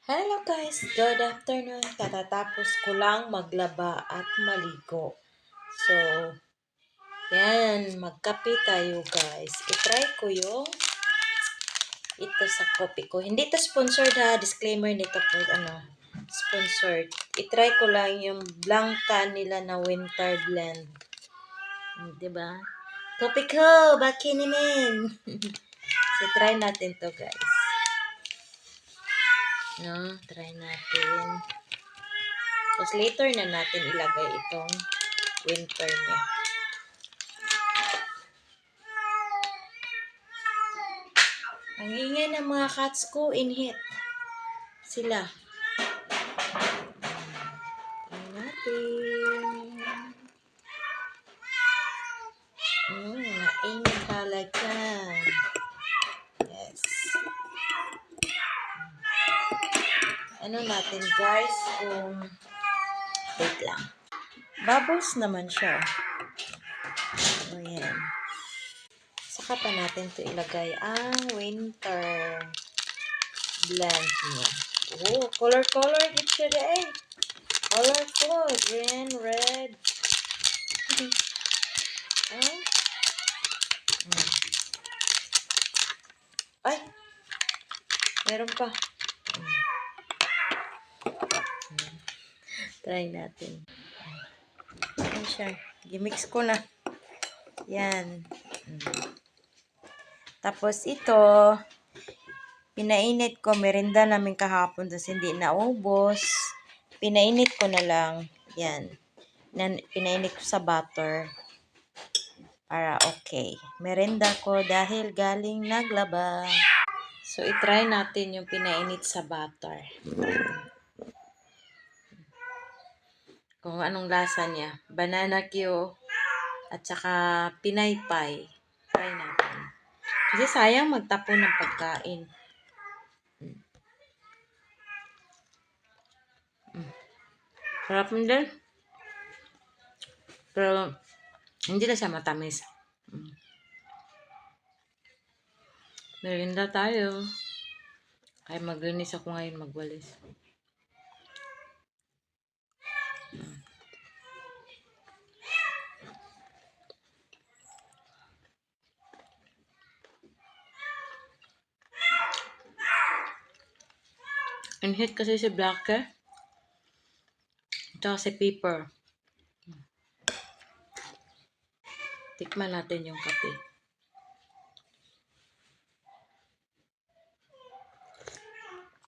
Hello guys, good afternoon. Katatapos ko lang maglaba at maligo. So, yan, magkape tayo guys. I-try ko yung ito sa kopi ko. Hindi ito sponsored ha, disclaimer nito po, sponsored. I-try ko lang yung Blanca nila na winter blend. Diba? Kopi ko, baki naman. So, try natin to guys. No, try natin. Tapos later na natin ilagay itong winter niya. Ang ingay ng mga cats ko, inhit. Sila. Tingnan natin. Naingay talaga. Yes. Ano natin guys, wait lang. Bubbles naman siya. O yan. Saka pa natin ito ilagay ang winter blend niya. Oh, color it's today. Colorful. Green, red. Oh. Ay! Meron pa. Try natin. Ayan siya. Gimix ko na. Yan. Tapos ito, pinainit ko. Merinda namin kahapon. Tapos hindi naubos. Pinainit ko na lang. Yan. Pinainit ko sa butter. Para okay. Merinda ko dahil galing naglaba. So, itry natin yung pinainit sa butter. Kung anong lasa niya. Banana Q at saka pinaypay. Try natin. Kasi sayang magtapon ng pagkain. Sarap din. Pero, hindi na siya matamis. Merinda tayo. Kaya maglinis ako ngayon magwalis. Inhit kasi si Black at saka si Pepper. Tikman natin yung kape.